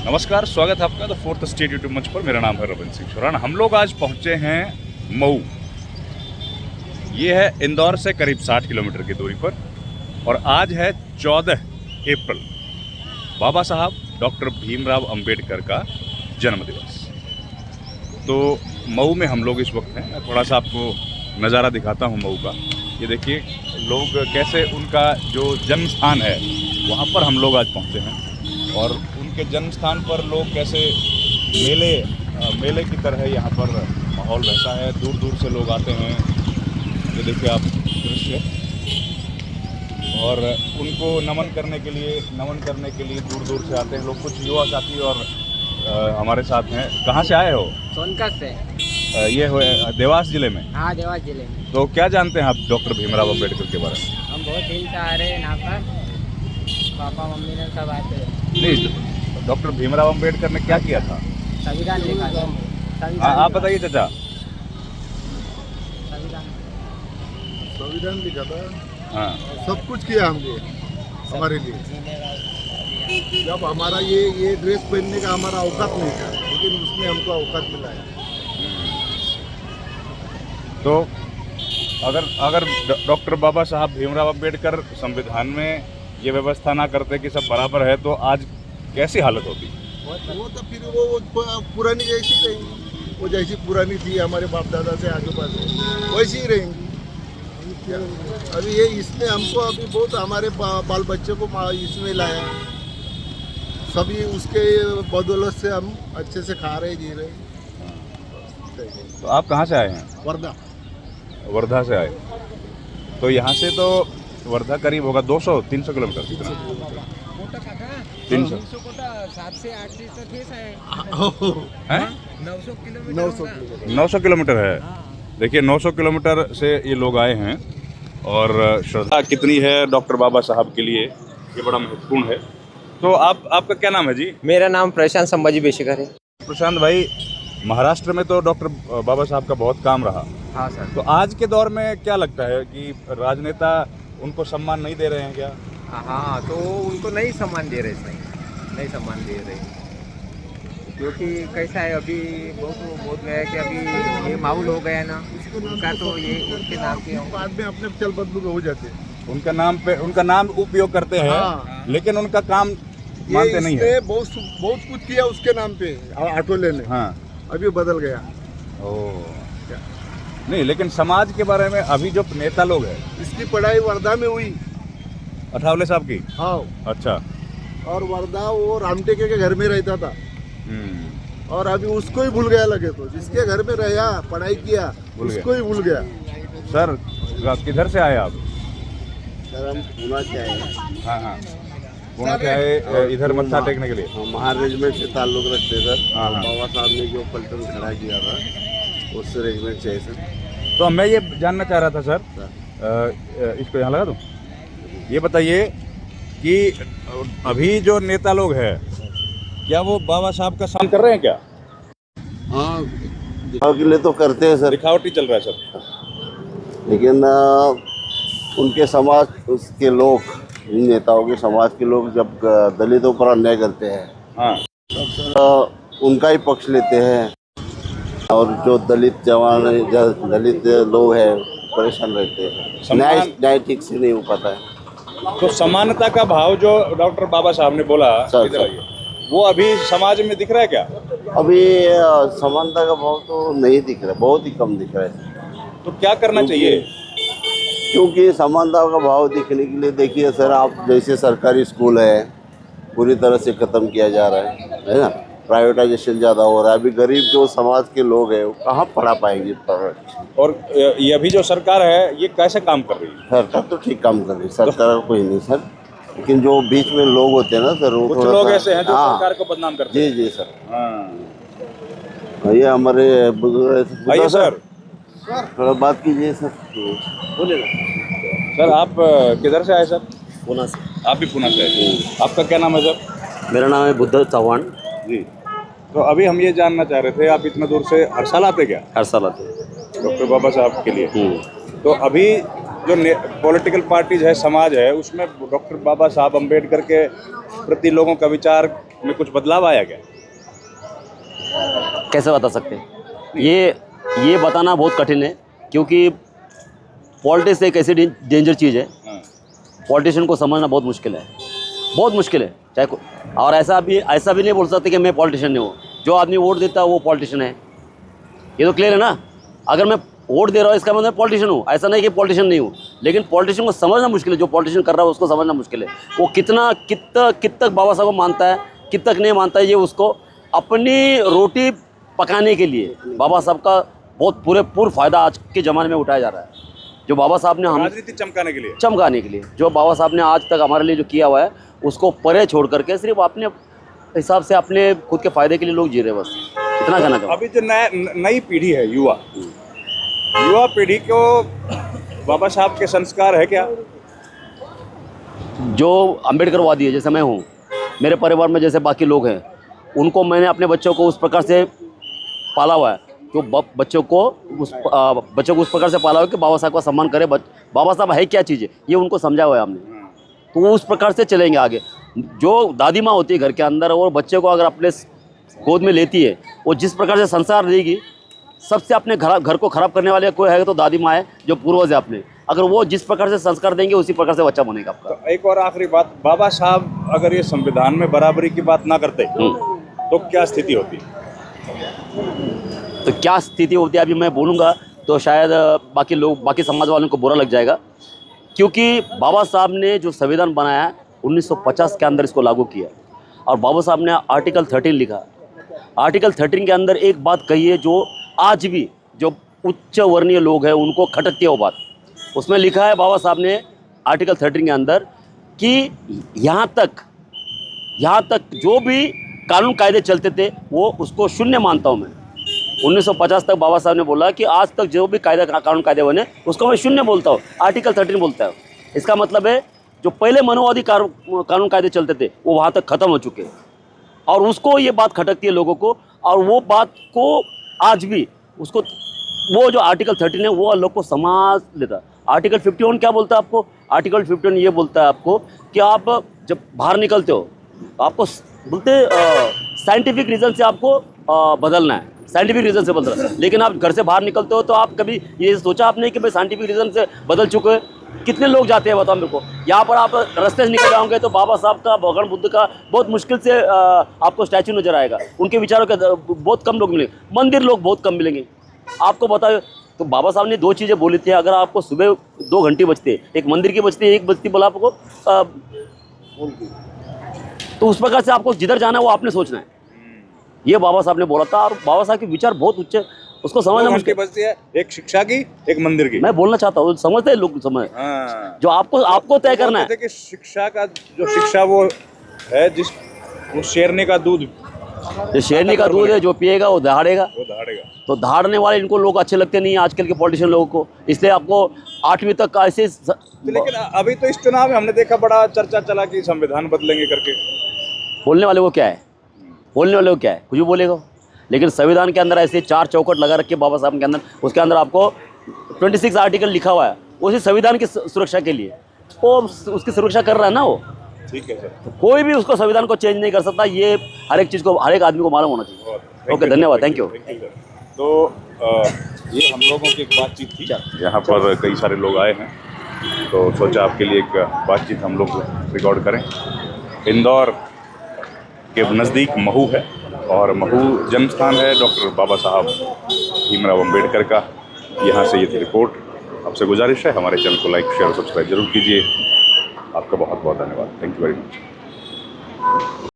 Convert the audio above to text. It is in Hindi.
नमस्कार, स्वागत है आपका द फोर्थ स्टेट यूट्यूब मंच पर। मेरा नाम है रविंद्र सिंह चौहान। हम लोग आज पहुंचे हैं मऊ। ये है इंदौर से करीब 60 किलोमीटर की दूरी पर और आज है 14 अप्रैल, बाबा साहब डॉक्टर भीमराव अंबेडकर का जन्मदिवस। तो मऊ में हम लोग इस वक्त हैं। मैं थोड़ा सा आपको नज़ारा दिखाता हूँ मऊ का। ये देखिए लोग कैसे, उनका जो जन्म स्थान है वहाँ पर हम लोग आज पहुँचे हैं और उनके जन्म स्थान पर लोग कैसे मेले की तरह यहाँ पर माहौल रहता है। दूर दूर से लोग आते हैं। ये देखिए आप दृश्य, और उनको नमन करने के लिए दूर दूर से आते हैं लोग। कुछ युवा साथी और हमारे साथ हैं। कहाँ से आए हो? सोनकत से। ये हो देवास जिले में? हाँ, देवास जिले में। तो क्या जानते हैं आप डॉक्टर भीमराव अंबेडकर के बारे में? हम बहुत दिन से आ रहे हैं यहाँ पर, पापा मम्मी ने सब आते हैं। नहीं, डॉक्टर भीमराव अंबेडकर ने क्या किया था? संविधान लिखा था। आप बताइए चाचा। संविधान लिखा था। हाँ, सब कुछ किया हमने हमारे लिए। जब हमारा ये ड्रेस पहनने का हमारा औकात नहीं था, लेकिन उसने हमको औकात मिला है। तो अगर डॉक्टर बाबा साहब भीमराव अंबेडकर संविधान में ये व्यवस्था ना करते कि सब बराबर है, तो आज कैसी हालत होती? वो तो फिर वो पुरानी जैसी रहेंगी। वो जैसी पुरानी थी हमारे बाप दादा से आगे पास, वैसी ही रहेंगी। अभी ये इसने हमको अभी बहुत हमारे बाल बच्चों को इसमें लाया। सभी उसके बदौलत से हम अच्छे से खा रहे, जी रहे। तो आप कहाँ से आए हैं? वर्धा से आए। तो यहाँ से तो वर्धा करीब होगा 200-300 किलोमीटर। 300 900 किलोमीटर है। देखिए 900 किलोमीटर से ये लोग आए हैं और श्रद्धा कितनी है डॉक्टर बाबा साहब के लिए, ये बड़ा महत्वपूर्ण है। तो आपका क्या नाम है जी? मेरा नाम प्रशांत संभाजी बेशेकर है। प्रशांत भाई, महाराष्ट्र में तो डॉक्टर बाबा साहब का बहुत काम रहा। हाँ सर। तो आज के दौर में क्या लगता है कि राजनेता उनको सम्मान नहीं दे रहे हैं क्या? हाँ, तो उनको नहीं सम्मान दे रहे, नहीं सम्मान दे रहे, क्योंकि कैसा है अभी बहुत गया कि अभी ये माहौल हो गया ना उनका, तो ये उनके नाम पे बाद में अपने चल बदलू हो जाते हैं। उनका नाम उपयोग करते हैं। हाँ। लेकिन उनका काम मानते नहीं है। बहुत कुछ किया उसके नाम पे आटोले ने। हाँ। अभी बदल गया। ओह, नहीं, लेकिन समाज के बारे में अभी जो नेता लोग हैं, इसकी पढ़ाई वर्धा में हुई, अठावले साहब की। हाँ। अच्छा। और वर्धा वो रामटेके के घर में रहता था और अभी उसको ही भूल गया लगे। तो जिसके घर में रहा, पढ़ाई किया, उसको ही भूल गया। सर, किधर से आए आप? सर हम पूना से आए हैं। हाँ, पूना से आए इधर मत्था टेकने के लिए? हम महार रेजिमेंट से ताल्लुक रखते सर। हाँ। बाबा साहब ने जो पलटन खड़ा किया था उस रेजिमेंट से है सर। तो मैं ये जानना चाह रहा था सर, इसको यहाँ लगा दूँ। ये बताइए कि अभी जो नेता लोग हैं, क्या वो बाबा साहब का सम्मान कर रहे हैं क्या? हाँ, दिखाव के लिए तो करते हैं सर, दिखावटी चल रहा है सब। लेकिन उनके समाज, उसके लोग, इन नेताओं के समाज के लोग जब दलितों पर अन्याय करते हैं, हाँ, तब उनका ही पक्ष लेते हैं। और जो दलित दलित लोग हैं परेशान रहते हैं, न्याय ठीक से नहीं हो पाता है। तो समानता का भाव जो डॉक्टर बाबा साहब ने बोला, सर, इधर आइए, वो अभी समाज में दिख रहा है क्या? अभी समानता का भाव तो नहीं दिख रहा, बहुत ही कम दिख रहा है। तो क्या करना चाहिए? क्योंकि समानता का भाव दिखने के लिए देखिए सर, आप जैसे सरकारी स्कूल है पूरी तरह से ख़त्म किया जा रहा है ना, प्राइवेटाइजेशन ज़्यादा हो रहा है। अभी गरीब जो समाज के लोग हैं वो कहाँ पढ़ा पाएंगे? और ये अभी जो सरकार है ये कैसे काम कर रही है? सरकार तो ठीक काम कर रही है, सरकार कोई नहीं सर, लेकिन जो बीच में लोग होते हैं ना सर, वो कुछ थोड़ा लोग सा, ऐसे हैं जो हाँ, सरकार को बदनाम करते हैं। जी जी सर। हाँ, ये हमारे बुजुर्ग आइए सर, थोड़ा बात कीजिए सर। बोले ना सर आप किधर से आए सर? पूना से। आप भी पूना से आए। आपका क्या नाम है सर? मेरा नाम है बुद्ध चौहान जी। तो अभी हम ये जानना चाह रहे थे, आप इतना दूर से हर साल आते क्या हर साल आते डॉक्टर बाबा साहब के लिए? तो अभी जो पॉलिटिकल पार्टीज है, समाज है, उसमें डॉक्टर बाबा साहब अम्बेडकर के प्रति लोगों का विचार में कुछ बदलाव आया क्या? कैसे बता सकते हैं? ये बताना बहुत कठिन है, क्योंकि पॉलिटिक्स एक ऐसी डेंजर चीज़ है, पॉलिटिशियन को समझना बहुत मुश्किल है, बहुत मुश्किल है। चाहे और ऐसा भी नहीं बोल सकते कि मैं पॉलिटिशियन नहीं हूँ। जो आदमी वोट देता है वो पॉलिटिशियन है, ये तो क्लियर है ना। अगर मैं वोट दे रहा हूँ इसका मतलब पॉलिटिशियन हूँ, ऐसा नहीं कि पॉलिटिशियन नहीं हूँ। लेकिन पॉलिटिशियन को समझना मुश्किल है, जो पॉलिटिशियन कर रहा है उसको समझना मुश्किल है। वो कित तक बाबा साहब को मानता है, कित तक नहीं मानता है, ये उसको अपनी रोटी पकाने के लिए बाबा साहब का बहुत पूरा फ़ायदा आज के ज़माने में उठाया जा रहा है। जो बाबा साहब ने हम राजनीति चमकाने के लिए जो बाबा साहब ने आज तक हमारे लिए जो किया हुआ है उसको परे छोड़ करके सिर्फ अपने हिसाब से अपने खुद के फ़ायदे के लिए लोग जी रहे हैं, बस इतना कहना चाहूँगा। अभी जो नई पीढ़ी है, युवा पीढ़ी को बाबा साहब के संस्कार है क्या? जो अम्बेडकरवादी है, जैसे मैं हूँ, मेरे परिवार में जैसे बाकी लोग हैं, उनको मैंने अपने बच्चों को उस प्रकार से पाला हुआ है, जो बच्चों को उस प्रकार से पाला हुआ है कि बाबा साहब का सम्मान करे। बाबा साहब है क्या चीज़ है, ये उनको समझा हुआ है हमने, तो वो उस प्रकार से चलेंगे आगे। जो दादी माँ होती है घर के अंदर, और बच्चे को अगर अपने गोद में लेती है, वो जिस प्रकार से संस्कार देगी, सबसे अपने घर को ख़राब करने वाले कोई है तो दादी माँ है, जो पूर्वज है अपने। अगर वो जिस प्रकार से संस्कार देंगे उसी प्रकार से बच्चा बनेगा आपका। तो एक और आखिरी बात, बाबा साहब अगर ये संविधान में बराबरी की बात ना करते तो क्या स्थिति होती? तो क्या स्थिति होती है अभी मैं बोलूँगा तो शायद बाकी समाज वालों को बुरा लग जाएगा, क्योंकि बाबा साहब ने जो संविधान बनाया है 1950 के अंदर इसको लागू किया, और बाबा साहब ने आर्टिकल 13 लिखा। आर्टिकल 13 के अंदर एक बात कही है जो आज भी जो उच्च वर्णीय लोग हैं उनको खटकती है वो बात। उसमें लिखा है बाबा साहब ने आर्टिकल 13 के अंदर कि यहाँ तक जो भी कानून कायदे चलते थे वो उसको शून्य मानता हूँ मैं। 1950 तक बाबा साहब ने बोला कि आज तक जो भी कानून कायदे बने उसको मैं शून्य बोलता हूँ, आर्टिकल 13 बोलता है। इसका मतलब है जो पहले मनोवादी कानून कायदे चलते थे वो वहाँ तक ख़त्म हो चुके हैं, और उसको ये बात खटकती है लोगों को, और वो बात को आज भी उसको वो जो आर्टिकल 13 है वो लोग को समझ लेता है। आर्टिकल 51 क्या बोलता है आपको? आर्टिकल 51 ये बोलता है आपको कि आप जब बाहर निकलते हो आपको बोलते साइंटिफिक रीज़न से आपको बदलना है, साइंटिफिक रीज़न से बदलना है। लेकिन आप घर से बाहर निकलते हो तो आप कभी ये सोचा आपने कि भाई साइंटिफिक रीज़न से बदल चुके हैं? कितने लोग जाते हैं बताओ मेरे को। यहाँ पर आप रास्ते से निकल जाओगे तो बाबा साहब का, भगवान बुद्ध का बहुत मुश्किल से आपको स्टैचू नजर आएगा। उनके विचारों के बहुत कम लोग मिलेंगे, मंदिर लोग बहुत कम मिलेंगे आपको। बताओ, तो बाबा साहब ने 2 चीज़ें बोली थी, अगर आपको सुबह 2 घंटे बचते, एक मंदिर की बचती, एक बचती बोला आपको, तो उस प्रकार से आपको जिधर जाना है वो आपने सोचना है। ये बाबा साहब ने बोला था, और बाबा साहब के विचार बहुत उच्च, उसको समझना मुश्किल बचती है, एक शिक्षा की, एक मंदिर की। मैं बोलना चाहता हूँ, समझते हैं लोग, समझ जो आपको तय करना है कि शिक्षा वो है जिस वो शेरनी का दूध, जो शेरनी का दूध है, जो पिएगा वो दहाड़ेगा। तो दहाड़ने वाले इनको लोग अच्छे लगते नहीं है आजकल के पॉलिटिशियन लोगों को, इसलिए आपको 8वीं तक का ऐसे। लेकिन अभी तो इस चुनाव में हमने देखा बड़ा चर्चा चला कि संविधान बदलेंगे करके। बोलने वाले को क्या है, कुछ भी बोलेगा। लेकिन संविधान के अंदर ऐसे 4 चौखट लगा रखे बाबा साहब के अंदर, उसके अंदर आपको 26 आर्टिकल लिखा हुआ है, उसी संविधान की सुरक्षा के लिए वो उसकी सुरक्षा कर रहा है ना वो। ठीक है सर, तो कोई भी उसको संविधान को चेंज नहीं कर सकता, ये हर एक चीज़ को हर एक आदमी को मालूम होना चाहिए। ओके, धन्यवाद, थैंक यू। तो ये हम लोगों की एक बातचीत थी, यहाँ पर कई सारे लोग आए हैं, तो सोचा आपके लिए एक बातचीत हम लोग रिकॉर्ड करें। इंदौर के नज़दीक महू है, और महू जन्म स्थान है डॉक्टर बाबा साहब भीमराव अम्बेडकर का। यहाँ से ये थी रिपोर्ट। आपसे गुजारिश है हमारे चैनल को लाइक, शेयर और सब्सक्राइब जरूर कीजिए। आपका बहुत बहुत धन्यवाद। Thank you very much.